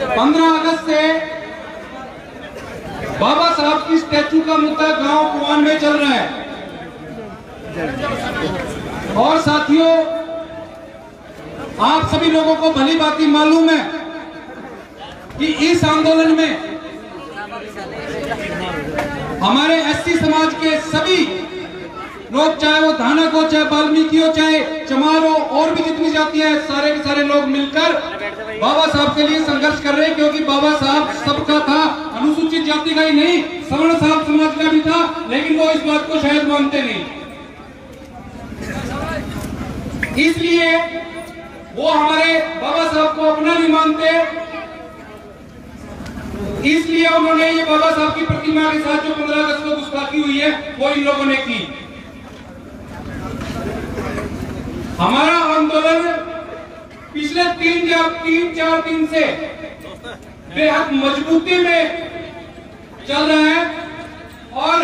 15 अगस्त से बाबा साहब की स्टैचू का मुद्दा गांव कुआन में चल रहा है। और साथियों, आप सभी लोगों को भली भांति मालूम है कि इस आंदोलन में हमारे एससी समाज के सभी लोग, चाहे वो धानक हो, चाहे वाल्मीकि हो, चाहे चमार हो, और भी जितनी जातियां हैं, सारे के सारे लोग मिलकर बाबा साहब के लिए संघर्ष कर रहे हैं। क्योंकि बाबा साहब सबका था, अनुसूचित जाति का ही नहीं, सवर्ण साहब समाज का भी था, लेकिन वो इस बात को शायद मानते नहीं। इसलिए वो हमारे बाबा साहब को अपना नहीं मानते, इसलिए उन्होंने ये बाबा साहब की प्रतिमा के साथ जो 15 अगस्त को गुस्ताखी हुई है वो इन लोगों ने की। हमारा आंदोलन पिछले 3-4 दिन से बेहद मजबूती में चल रहा है और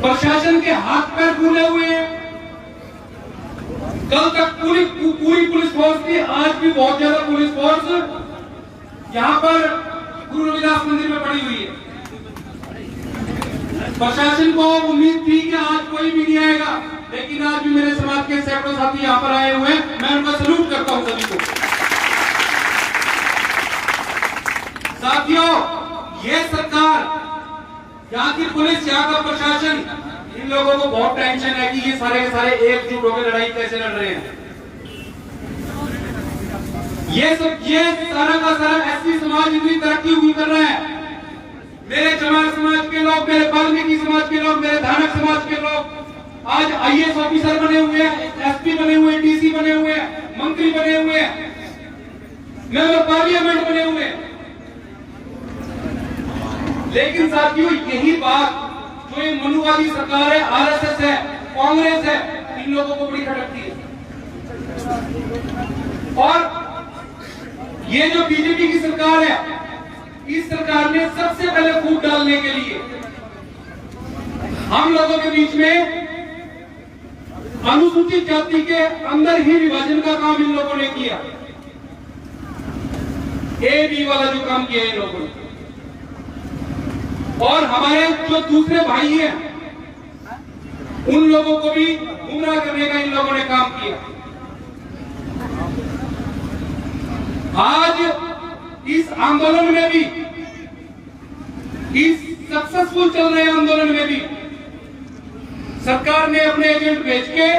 प्रशासन के हाथ पैर फूले हुए हैं। कल तक पूरी पुलिस फोर्स थी, आज भी बहुत ज्यादा पुलिस फोर्स यहाँ पर गुरु रविदास मंदिर में पड़ी हुई है। प्रशासन को उम्मीद थी कि आज कोई भी नहीं आएगा, लेकिन आज भी मेरे समाज के सैकड़ों साथी यहाँ पर आए हुए हैं। मैं उनका सलूट करता हूँ सभी को। साथियों, ये सरकार, यहाँ की पुलिस, यहाँ का प्रशासन, इन लोगों को बहुत टेंशन है कि ये सारे के सारे एकजुट होकर लड़ाई कैसे लड़ रहे हैं। ये सारा का सारा एससी समाज इतनी तरक्की हुई कर रहा है। मेरे चमार समाज के लोग, मेरे वाल्मीकि समाज के लोग, मेरे धानक समाज के लोग आज आईएएस ऑफिसर बने हुए हैं, एसपी बने हुए हैं, डीसी बने हुए हैं, मंत्री बने हुए हैं, मेंबर पार्लियामेंट बने हुए हैं। लेकिन साथियों, यही बात जो ये मनुवादी सरकार है, आरएसएस है, कांग्रेस है, इन लोगों को बड़ी खटकती है। और ये जो बीजेपी की सरकार है, इस सरकार ने सबसे पहले फूट डालने के लिए हम लोगों के बीच में अनुसूचित जाति के अंदर ही विभाजन का काम इन लोगों ने किया। ए बी वाला जो काम किया इन लोगों ने। और हमारे जो दूसरे भाई हैं, उन लोगों को भी गुमराह करने का इन लोगों ने काम किया। आज इस आंदोलन में भी, इस सक्सेसफुल चल रहे आंदोलन में भी सरकार ने अपने एजेंट भेज के,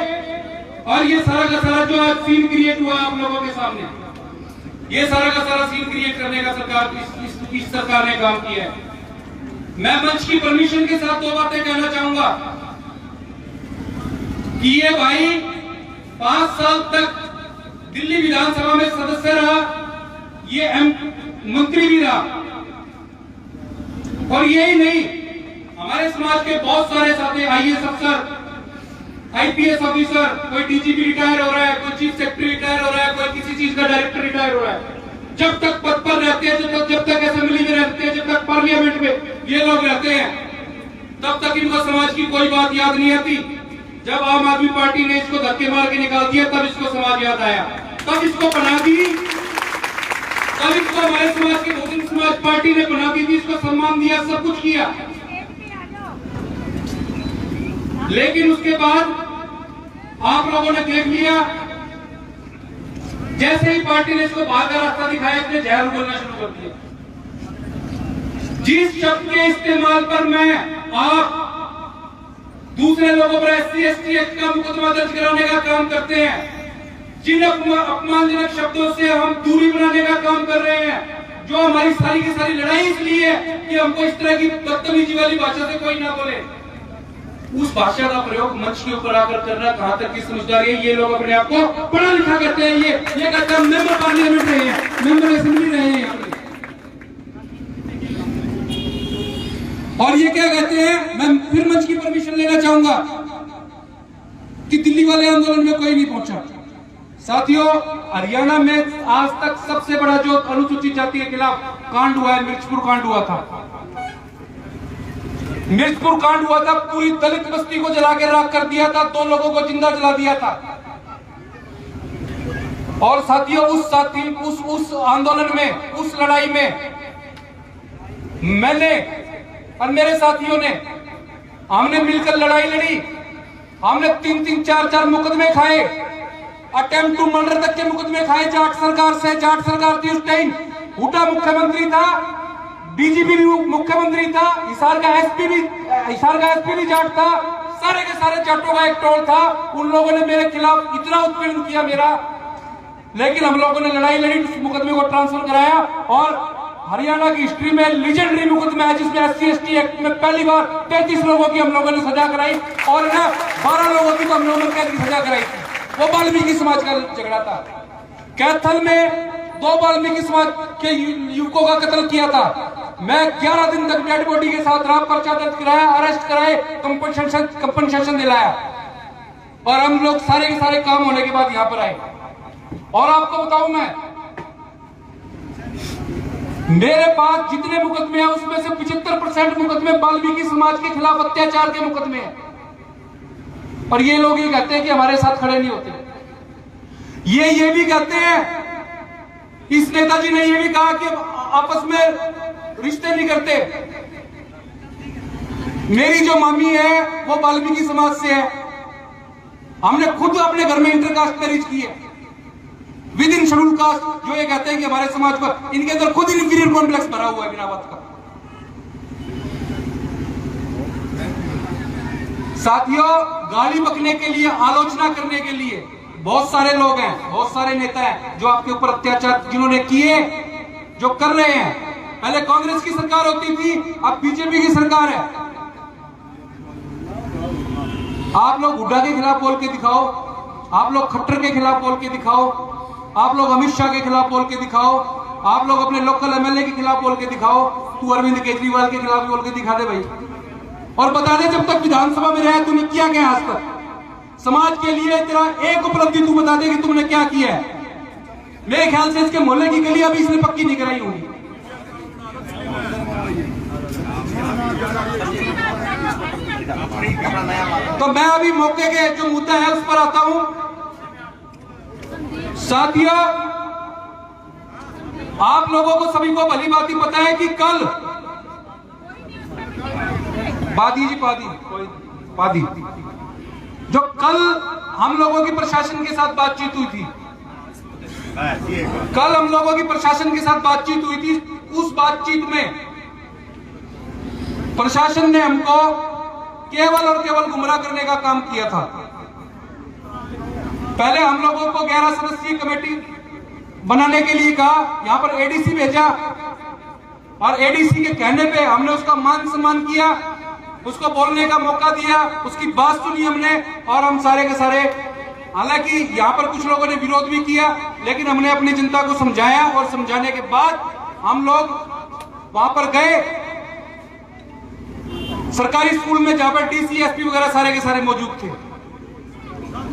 और ये सारा का सारा जो आज सीन क्रिएट हुआ आप लोगों के सामने, ये सारा का सारा सीन क्रिएट करने का इस सरकार ने काम किया है। मैं मंच की परमिशन के साथ 2 बातें कहना चाहूंगा कि ये भाई 5 साल तक दिल्ली विधानसभा में सदस्य रहा, ये मंत्री भी रहा। और यही नहीं, हमारे समाज के बहुत सारे साथी आईएएस अफसर, आईपीएस ऑफिसर, कोई डीजीपी रिटायर हो रहा है, कोई चीफ सेक्रेटरी रिटायर हो रहा है, कोई किसी चीज का डायरेक्टर रिटायर हो रहा है। जब तक पद पर रहते हैं, जब तक असेंबली में रहते हैं, जब तक पार्लियामेंट में ये लोग रहते हैं, तब तक इनको समाज की कोई बात याद नहीं आती। जब आम आदमी पार्टी ने इसको धक्के मार के निकाल दिया, तब इसको समाज याद आया, तब इसको बना दी, तब इसको हमारे समाज की बहुजन समाज पार्टी ने बना दी थी, इसको सम्मान दिया, सब कुछ किया। लेकिन उसके बाद आप लोगों ने देख लिया, जैसे ही पार्टी ने इसको बाहर का रास्ता दिखाया, इसने जहर बोलना शुरू कर दिया। जिस शब्द के इस्तेमाल पर मैं, आप दूसरे लोगों पर एससी एसटी एक्ट का मुकदमा दर्ज कराने का काम करते हैं, जिन अपमानजनक शब्दों से हम दूरी बनाने का काम कर रहे हैं, जो हमारी सारी की सारी लड़ाई इसलिए है कि हमको इस तरह की बदतमीजी वाली भाषा से कोई ना बोले, उस भाषा का प्रयोग मंच के ऊपर आकर करना कहां तक की समझदारी है। ये लोग अपने आप को पढ़ा लिखा करते हैं, ये कहते हैं मेंबर पार्लियामेंट रहे हैं, मेंबर असेंबली रहे हैं यहाँ पे। और ये क्या कहते हैं, मैं फिर मंच की परमिशन लेना चाहूंगा कि दिल्ली वाले आंदोलन में कोई नहीं पहुंचा। साथियों, हरियाणा में आज तक सबसे बड़ा जो अनुसूचित जाति के खिलाफ कांड हुआ है, मिर्चपुर कांड हुआ था। मिर्चपुर कांड हुआ था, पूरी दलित बस्ती को जला के राख कर दिया था, 2 लोगों को जिंदा जला दिया था। और साथियों उस आंदोलन में, उस लड़ाई में मैंने और मेरे साथियों ने, हमने मिलकर लड़ाई लड़ी। हमने 3-3, 4-4 मुकदमे खाए, अटेम्प्ट टू मर्डर तक के मुकदमे खाए जाट सरकार से। जाट सरकार थी उस टाइम, हुड्डा मुख्यमंत्री था, डीजीपी भी मुख्यमंत्री था, हिसार का एसपी भी जाट था, सारे के सारे जाटों का एक टोल था। उन लोगों ने मेरे खिलाफ इतना उत्पीड़न किया मेरा, लेकिन हम लोगों ने लड़ाई लड़ी, उस मुकदमे को ट्रांसफर कराया। और हरियाणा की हिस्ट्री में लीजेंडरी मुकदमा है जिसमें SC/ST एक्ट में पहली बार 33 लोगों की हम लोगों ने सजा कराई और ना 12 लोगों की तो हम लोगों ने कैद की सजा कराई थी। वो वाल्मीकि समाज का झगड़ा था। कैथल में 2 वाल्मीकि समाज के युवकों का कत्ल किया था। मैं 11 दिन तक डेड बॉडी के साथ रहा, पर्चा दर्ज कराया, अरेस्ट कराए, कंपनसेशन दिलाया और हम लोग सारे के सारे काम होने के बाद यहां पर आए। और आपको बताऊं, मैं मेरे पास जितने मुकदमे हैं उसमें से 75% मुकदमे वाल्मीकि समाज के खिलाफ अत्याचार के मुकदमे हैं। और ये लोग ये कहते हैं कि हमारे साथ खड़े नहीं होते। ये भी कहते हैं, इस नेताजी ने ये भी कहा कि आपस में रिश्ते नहीं करते। मेरी जो मामी है वो वाल्मीकि समाज से है। हमने खुद अपने घर में इंटरकास्ट मैरिज की है विद इन शेड्यूल कास्ट। जो ये कहते हैं कि हमारे समाज पर, इनके अंदर खुद इंफीरियर कॉम्प्लेक्स भरा हुआ है बिना बात का। साथियों, गाली बकने के लिए, आलोचना करने के लिए बहुत सारे लोग हैं, बहुत सारे नेता हैं जो आपके ऊपर अत्याचार जिन्होंने किए, जो कर रहे हैं। पहले कांग्रेस की सरकार होती थी, अब बीजेपी की सरकार है। आप लोग हुड्डा के खिलाफ बोल के दिखाओ, आप लोग खट्टर के खिलाफ बोल के दिखाओ, आप लोग अमित शाह के खिलाफ बोल के दिखाओ, आप लोग अपने लोकल MLA के खिलाफ बोल के दिखाओ, तू अरविंद केजरीवाल के खिलाफ बोल के दिखा दे भाई, और बता दे जब तक विधानसभा में रहा तूने क्या क्या आज तक समाज के लिए। तेरा एक उपलब्धि तू बता दे कि तुमने क्या किया है। मेरे ख्याल से इसके मोहल्ले की गली अभी इसने पक्की नहीं कराई होगी। तो मैं अभी मौके के जो मुद्दा है उस पर आता हूं। साथियों, आप लोगों को सभी को भली बात ही पता है कि कल पादी जो कल हम लोगों की प्रशासन के साथ बातचीत हुई थी, उस बातचीत में प्रशासन ने हमको केवल और केवल गुमराह करने का काम किया था। पहले हम लोगों को 11 सदस्यीय कमेटी बनाने के लिए कहा, यहां पर ADC भेजा और ADC के कहने पे हमने उसका मान सम्मान किया, उसको बोलने का मौका दिया, उसकी बात सुनी हमने। और हम सारे के सारे, हालांकि यहां पर कुछ लोगों ने विरोध भी किया, लेकिन हमने अपनी जनता को समझाया और समझाने के बाद हम लोग वहां पर गए सरकारी स्कूल में जहां पर DC SP वगैरह सारे के सारे मौजूद थे।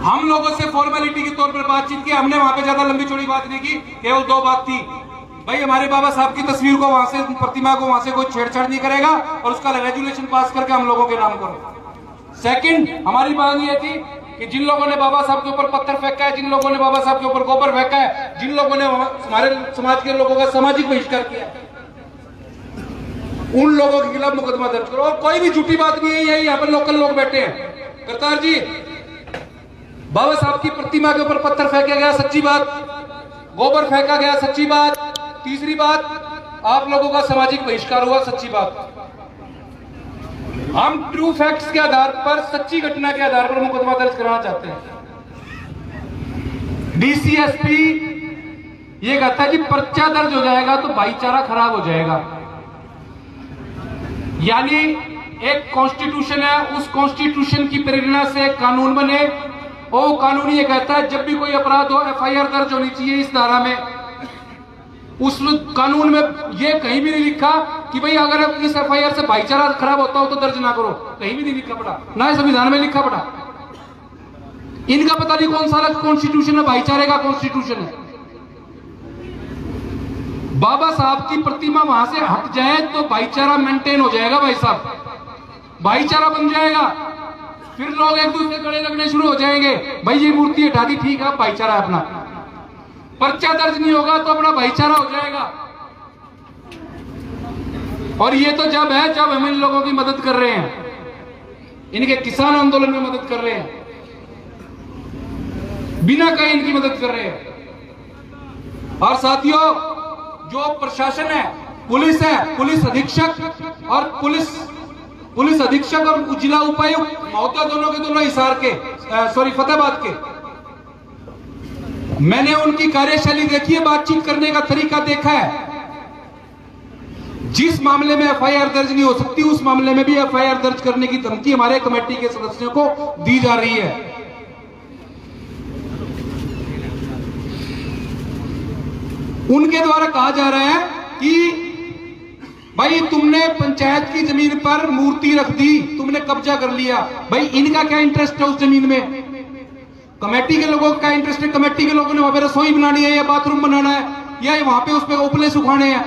हम लोगों से फॉर्मेलिटी के तौर पर बातचीत की। हमने वहां पे ज्यादा लंबी चौड़ी बात नहीं की, केवल 2 बात थी। भाई, हमारे बाबा साहब की तस्वीर को वहां से, प्रतिमा को वहां से कोई छेड़छाड़ नहीं करेगा और उसका रेजुलेशन पास करके हम लोगों के नाम करो। सेकंड, हमारी बात ये थी कि जिन लोगों ने बाबा साहब के ऊपर पत्थर फेंका है, जिन लोगों ने बाबा साहब के ऊपर गोबर फेंका है, जिन लोगों ने हमारे समाज के लोगों का सामाजिक बहिष्कार किया, उन लोगों के खिलाफ मुकदमा दर्ज करो। और कोई भी झूठी बात नहीं है, यहाँ पर लोकल लोग बैठे हैं। करतार जी, बाबा साहब की प्रतिमा के ऊपर पत्थर फेंका गया, सच्ची बात। गोबर फेंका गया, सच्ची बात। तीसरी बात, आप लोगों का सामाजिक बहिष्कार हुआ, सच्ची बात। हम ट्रू फैक्ट्स के आधार पर, सच्ची घटना के आधार पर मुकदमा दर्ज कराना चाहते हैं। DC SP ये कहता है कि पर्चा दर्ज हो जाएगा तो भाईचारा खराब हो जाएगा। यानी एक कॉन्स्टिट्यूशन है, उस कॉन्स्टिट्यूशन की प्रेरणा से कानून बने, और कानून ये कहता है जब भी कोई अपराध हो FIR दर्ज होनी चाहिए इस धारा में। उस कानून में ये कहीं भी नहीं लिखा कि भाई अगर इस FIR से भाईचारा खराब होता हो तो दर्ज ना करो, कहीं भी नहीं लिखा पड़ा, ना संविधान में लिखा पड़ा। इनका पता नहीं कौन सा कॉन्स्टिट्यूशन है, भाईचारे का कॉन्स्टिट्यूशन है। बाबा साहब की प्रतिमा वहां से हट जाए तो भाईचारा मेंटेन हो जाएगा भाई साहब, भाईचारा बन जाएगा। फिर लोग एक दूसरे गले लगने शुरू हो जाएंगे, भाई ये मूर्ति हटा दी, ठीक है, भाईचारा है अपना। पर्चा दर्ज नहीं होगा तो अपना भाईचारा हो जाएगा। और ये तो जब है जब हम इन लोगों की मदद कर रहे हैं, इनके किसान आंदोलन में मदद कर रहे हैं, बिना कहीं इनकी मदद कर रहे हैं। और साथियों, जो प्रशासन है, पुलिस है, पुलिस अधीक्षक और जिला उपायुक्त महोदय दोनों के दोनों हिसार के फतेहाबाद के, मैंने उनकी कार्यशैली देखी है, बातचीत करने का तरीका देखा है। जिस मामले में एफआईआर दर्ज नहीं हो सकती, उस मामले में भी एफआईआर दर्ज करने की धमकी हमारे कमेटी के सदस्यों को दी जा रही है। उनके द्वारा कहा जा रहा है कि भाई तुमने पंचायत की जमीन पर मूर्ति रख दी, तुमने कब्जा कर लिया। भाई इनका क्या इंटरेस्ट है उस जमीन में? कमेटी के लोगों का इंटरेस्ट है, कमेटी के लोगों ने वहां पे रसोई बनानी है या बाथरूम बनाना है या वहां पे उस पे उपले सुखाने हैं।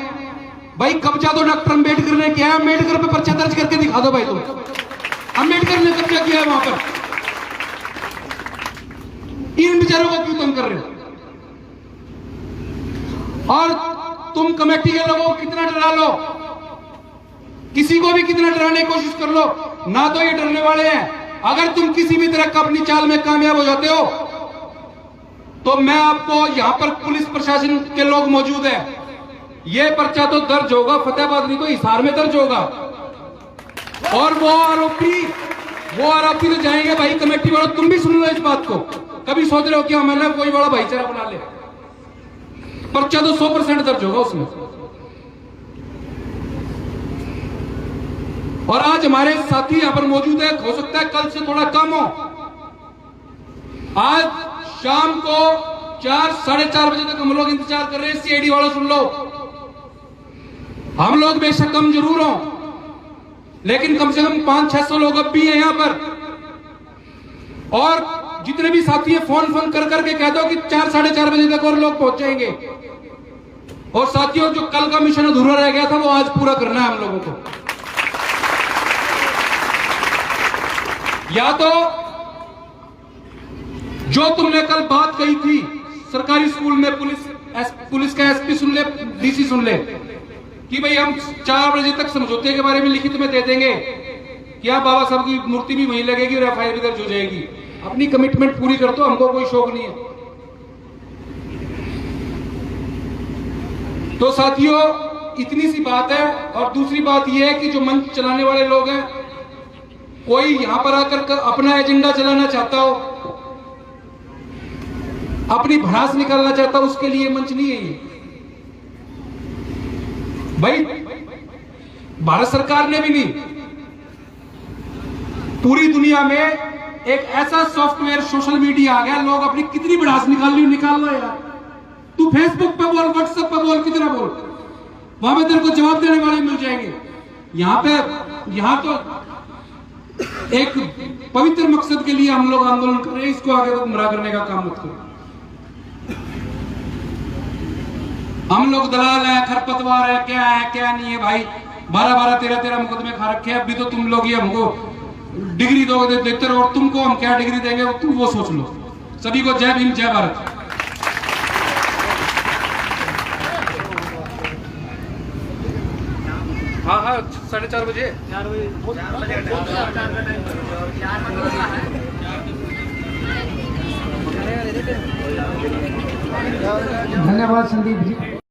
भाई कब्जा तो डॉक्टर अम्बेडकर ने किया है, अम्बेडकर पे पर्चा दर्ज करके दिखा दो भाई तुम, अम्बेडकर ने कब्जा किया है वहां पर। इन बेचारों को क्यों तंग कर रहे हो? और तुम कमेटी के लोगों को कितना डरा लो, किसी को भी कितना डराने की कोशिश कर लो, ना तो ये डरने वाले हैं। अगर तुम किसी भी तरह का अपनी चाल में कामयाब हो जाते हो तो मैं आपको, यहां पर पुलिस प्रशासन के लोग मौजूद हैं, ये पर्चा तो दर्ज होगा फतेहाबाद, नहीं तो हिसार में दर्ज होगा। और वो आरोपी तो जाएंगे भाई कमेटी वालों। तुम भी सुन लो इस बात को, कभी सोच रहे हो कि मैंने कोई बड़ा भाईचारा बना ले, पर्चा तो 100% दर्ज होगा उसमें। और आज हमारे साथी यहां पर मौजूद है, हो सकता है कल से थोड़ा कम हो। आज शाम को 4, 4:30 बजे तक हम लोग इंतजार कर रहे हैं। सीआईडी वालों सुन लो, हम लोग बेशक कम जरूर हो, लेकिन कम से कम 500-600 लोग अब भी हैं यहां पर। और जितने भी साथी हैं, फोन कर करके कह दो कि 4, 4:30 बजे तक और लोग पहुंच जाएंगे। और साथियों, जो कल का मिशन अधूरा रह गया था वो आज पूरा करना है हम लोगों को। या तो जो तुमने कल बात कही थी सरकारी स्कूल में, पुलिस का एसपी सुन ले, डीसी सुन ले कि भाई हम 4 बजे तक समझौते के बारे में लिखित में दे देंगे, क्या बाबा साहब की मूर्ति भी वहीं लगेगी और एफआईआर भी दर्ज हो जाएगी। अपनी कमिटमेंट पूरी कर दो, हमको कोई शौक नहीं है। तो साथियों, इतनी सी बात है। और दूसरी बात यह है कि जो मंच चलाने वाले लोग हैं, कोई यहां पर आकर अपना एजेंडा चलाना चाहता हो, अपनी भड़ास निकालना चाहता हो, उसके लिए मंच नहीं है ये। भाई भारत सरकार ने भी नहीं, पूरी दुनिया में एक ऐसा सॉफ्टवेयर सोशल मीडिया आ गया, लोग अपनी कितनी भड़ास निकाल लो यार। तू फेसबुक पे बोल, व्हाट्सएप पे बोल, कितना बोल, वहां पे तेरे को जवाब देने वाले मिल जाएंगे। यहां तो एक पवित्र मकसद के लिए हम लोग आंदोलन कर रहे हैं, इसको आगे तक गुमराह करने का काम मत करो। हम लोग दलाल है, खरपतवार है, क्या नहीं है भाई। 12-12, 13-13 मुकदमे खा रखे हैं। अभी तो तुम लोग ये हमको डिग्री देते रहो, और तुमको हम क्या डिग्री देंगे तुम वो सोच लो। सभी को जय भीम, जय भारत। हाँ 4:30 बजे। धन्यवाद संदीप जी।